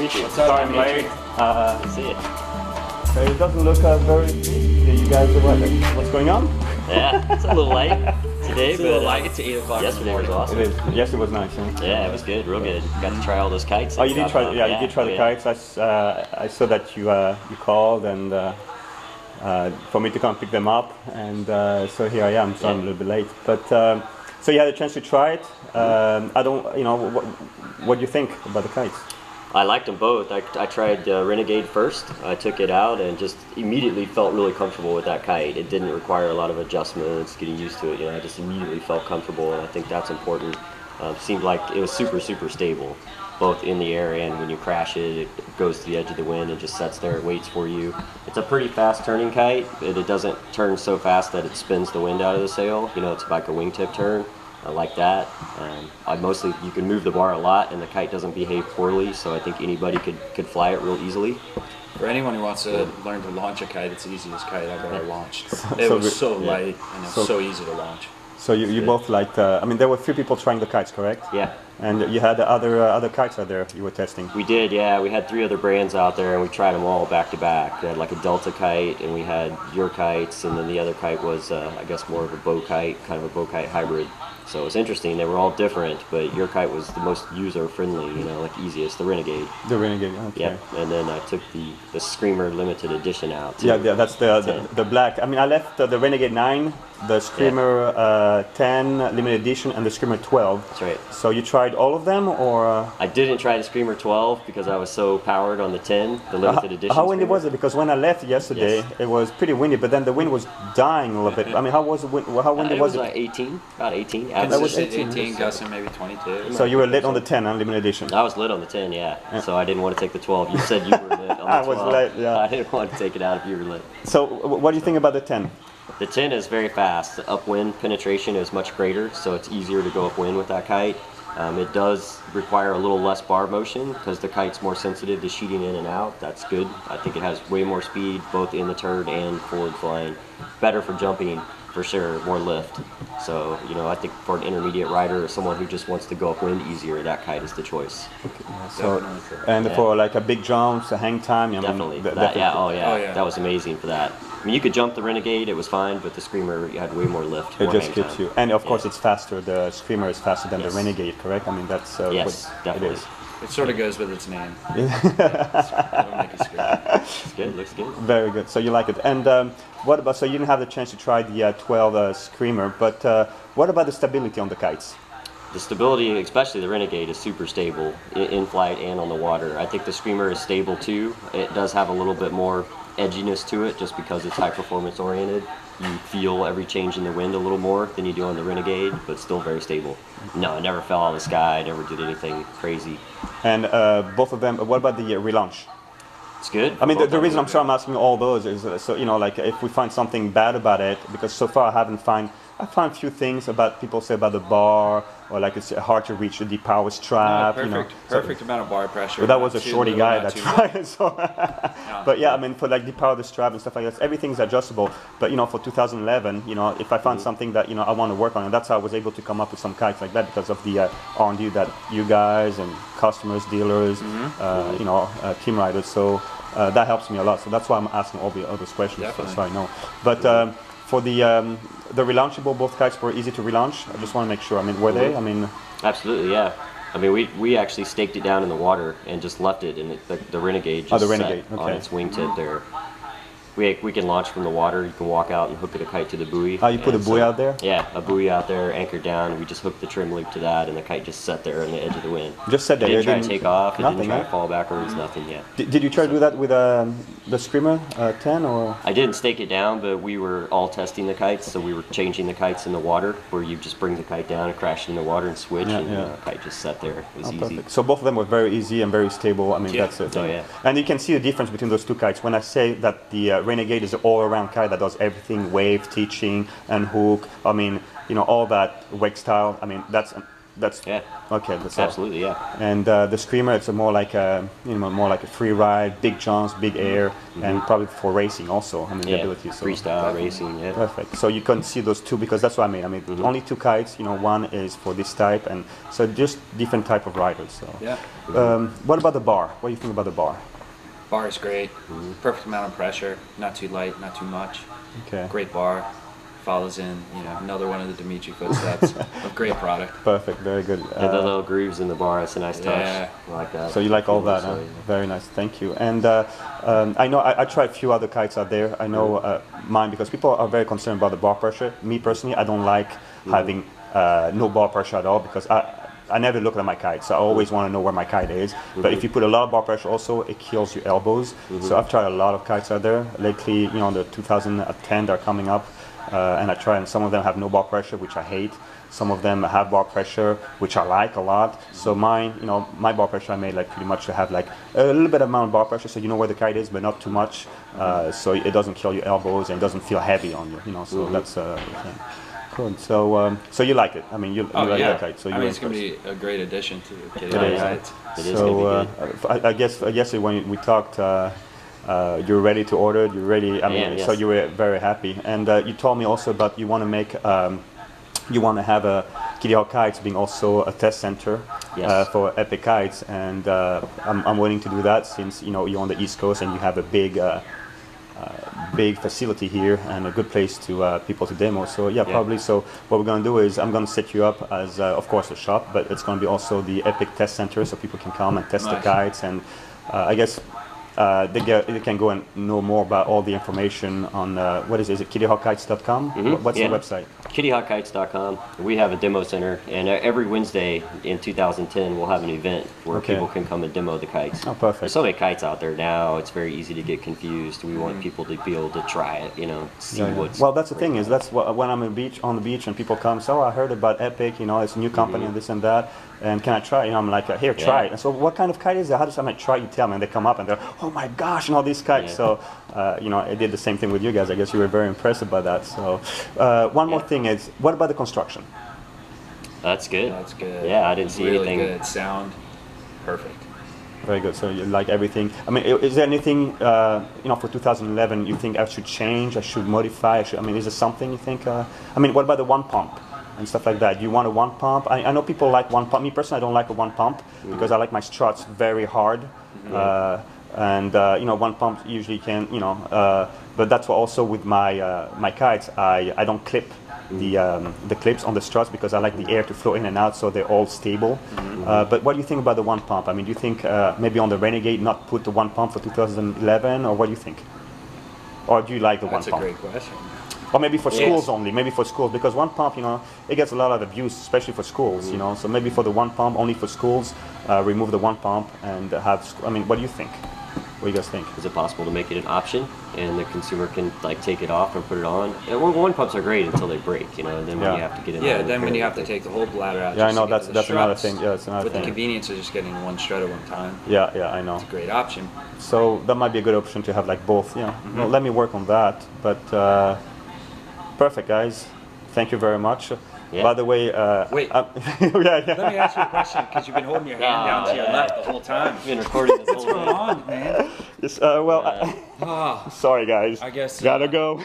Dimitri. What's up, Sorry, I'm Dimitri? late. See it. It doesn't look very big. You guys, what's going on? Yeah, it's a little light today, It's a but little light. It's 8 o'clock. yesterday was awesome. It is. Yes, it was nice. Yeah, Yeah, it was good, real good. Got to try all those kites. Oh, you did try. Yeah, you did try the kites. I saw that you called and for me to come pick them up, and so here I am. So I'm a little bit late, but so you had a chance to try it. I don't. What do you think about the kites? I liked them both. I tried Renegade first. I took it out and just immediately felt really comfortable with that kite. It didn't require a lot of adjustments, getting used to it. I just immediately felt comfortable, and I think that's important. Seemed like it was super stable, both in the air and when you crash it, it goes to the edge of the wind and just sets there, it waits for you. It's a pretty fast turning kite, but it doesn't turn so fast that it spins the wind out of the sail. It's like a wingtip turn. I like that. You can move the bar a lot and the kite doesn't behave poorly, so I think anybody could fly it real easily. For anyone who wants to learn to launch a kite, it's the easiest kite I've ever launched. It was so light and it was so easy to launch. So you both liked. There were 3 people trying the kites, correct? Yeah. And you had other kites out there you were testing. We did, yeah. We had 3 other brands out there, and we tried them all back to back. We had like a Delta kite, and we had your kites, and then the other kite was, I guess, more of a bow kite, kind of a bow kite hybrid. So it was interesting. They were all different, but your kite was the most user-friendly, like easiest, the Renegade. The Renegade, okay. Yeah, and then I took the Screamer limited edition out too. Yeah, that's the black. I left the Renegade 9, the Screamer 10 limited edition, and the Screamer 12. That's right. So you tried all of them, or? I didn't try the Screamer 12 because I was so powered on the 10, the limited edition. How windy Screamer. was it? Because when I left yesterday, it was pretty windy, but then the wind was dying a little bit. How was the wind? How windy was it? Like 18, about 18. That was 18, gusting maybe 22. So you were lit on the 10, limited edition. I was lit on the 10, yeah. So I didn't want to take the 12. You said you were lit on the 12. I was lit, yeah. I didn't want to take it out if you were lit. So what do you think about the 10? The 10 is very fast. The upwind penetration is much greater, so it's easier to go upwind with that kite. It does require a little less bar motion because the kite's more sensitive to sheeting in and out. That's good. I think it has way more speed, both in the turn and forward flying. Better for jumping, for sure, more lift. So, I think for an intermediate rider or someone who just wants to go upwind easier, that kite is the choice. And for like a big jumps, a hang time, definitely. That was amazing for that. You could jump the Renegade, it was fine, but the Screamer, you had way more lift. It just keeps you. And of course it's faster, the Screamer is faster than the Renegade, correct? That's yes, what definitely. it is. It sort of goes with its name. It'll make it scream. It's good, looks good. Very good, so you like it. And what about, so you didn't have the chance to try the 12 Screamer, but what about the stability on the kites? The stability, especially the Renegade, is super stable in flight and on the water. I think the Screamer is stable too. It does have a little bit more edginess to it just because it's high performance oriented. You feel every change in the wind a little more than you do on the Renegade, but still very stable. No, I never fell out of the sky, I never did anything crazy. And both of them, what about the relaunch? It's good. The reason I'm asking all those is so like if we find something bad about it, because so far I found a few things about people say about the bar, or like it's hard to reach the power strap. Perfect amount of bar pressure. But that was a shorty guy that tried it. So but yeah, for like the power the strap and stuff like that, everything's adjustable. But for 2011, if I found something that I want to work on, and that's how I was able to come up with some kites like that because of the R&D that you guys and customers, dealers, team riders. So that helps me a lot. So that's why I'm asking all those questions. Definitely. So I know. But for the relaunchable, both kites were easy to relaunch. I just want to make sure. Were they? Absolutely, yeah. We actually staked it down in the water and just left it, and the Renegade just Renegade, set on its wingtip there. We can launch from the water. You can walk out and hook a kite to the buoy. Oh, you put a buoy out there? Yeah, a buoy out there, anchored down. And we just hooked the trim loop to that, and the kite just sat there on the edge of the wind. Just sat there. It didn't try to take off. It Nothing, didn't try to fall backwards. Nothing. Yeah. Did you try to do that with the Screamer 10 or? I didn't stake it down, but we were all testing the kites, so we were changing the kites in the water, where you just bring the kite down and crash it in the water and switch, and the kite just sat there. It was easy. Perfect. So both of them were very easy and very stable. That's it. Oh, yeah. And you can see the difference between those two kites. When I say that the Renegade is an all-around kite that does everything, wave, teaching, and hook, all that wake style, that's That's Yeah. okay. That's all. Absolutely, yeah. And the Screamer, it's a more like a more like a free ride, big jumps, big air, and probably for racing also. I mean, the Yeah. ability. So. Freestyle racing, yeah. Perfect. So you can see those two because that's what I mean. I mean, only two kites. One is for this type, and so just different type of riders. So. Yeah. What about the bar? What do you think about the bar? Bar is great. Perfect amount of pressure. Not too light, not too much. Okay. Great bar. Follows in, another one of the Dimitri footsteps. A great product. Perfect. Very good. Yeah, the little grooves in the bar, it's a nice touch. Yeah. I like that. So you like all that, huh? So, yeah. Very nice, thank you. And I know I tried a few other kites out there. I know mine because people are very concerned about the bar pressure. Me personally, I don't like having no bar pressure at all because I never look at my kite, so I always want to know where my kite is. But if you put a lot of bar pressure also, it kills your elbows. So I've tried a lot of kites out there. Lately, the 2010 they're coming up. And I try, and some of them have no bar pressure, which I hate. Some of them have bar pressure, which I like a lot. So mine, my bar pressure I made like pretty much to have like a little bit amount of bar pressure, so you know where the kite is, but not too much, so it doesn't kill your elbows and it doesn't feel heavy on you. So that's the thing. Cool. So you like it? I mean, you like that kite. So it's going to be a great addition to It Kiteboarders. is. Kites. It is gonna be good. I guess when we talked. You're ready to order. You're ready. I mean, yes. so you were very happy, and you told me also about you want to make, you want to have a Kitty Hawk Kites being also a test center Yes. for Epic Kites, and I'm willing to do that since you're on the East Coast and you have a big facility here and a good place to people to demo. So yeah, probably. So what we're gonna do is I'm gonna set you up as, of course, a shop, but it's gonna be also the Epic Test Center, so people can come and test the kites, and I guess. They can go and know more about all the information on what is it kitehawkkites.com? What's the website? KittyHawkKites.com. We have a demo center, and every Wednesday in 2010 we'll have an event where people can come and demo the kites. Oh, perfect. There's so many kites out there now; it's very easy to get confused. We want people to be able to try it, see what's. Well, that's the thing is that's what, when I'm on the beach and people come, so I heard about Epic, it's a new company and this and that, and can I try? I'm like, here, try it. And so, what kind of kite is it? How does I try? You tell me, and they come up and they're, oh my gosh, and all these kites. So, I did the same thing with you guys. I guess you were very impressed by that. So, one more thing is, what about the construction? That's good. That's good. Yeah, I didn't see really anything. Good sound. Perfect. Very good. So you like everything. I mean, is there anything for 2011 you think I should change? I should modify? Is there something you think? What about the one pump and stuff like that? Do you want a one pump? I know people like one pump. Me personally, I don't like a one pump because I like my struts very hard. One pump usually can, but that's what also with my kites. I don't clip the clips on the struts because I like the air to flow in and out, so they're all stable. But what do you think about the one pump? I mean, do you think maybe on the Renegade not put the one pump for 2011, or what do you think? Or do you like the one pump? That's a great question. Or maybe for schools only, maybe for schools, because one pump, it gets a lot of abuse, especially for schools, So maybe for the one pump, only for schools, remove the one pump and have. What do you think? What do you guys think? Is it possible to make it an option and the consumer can take it off and put it on? And one pumps are great until they break, and then when you have to get in there. Yeah, then when you have to take the whole bladder out. Yeah, I know, just to get that's the another struts, thing. Yeah, it's another with thing. the convenience of just getting one strut at one time. Yeah, I know. It's a great option. So that might be a good option to have both. Well, let me work on that. But perfect, guys. Thank you very much. Yeah. By the way, wait. yeah. Let me ask you a question because you've been holding your hand down to your left the whole time. I've been recording this What's whole going on, man? Yes, sorry, guys. I guess Gotta go.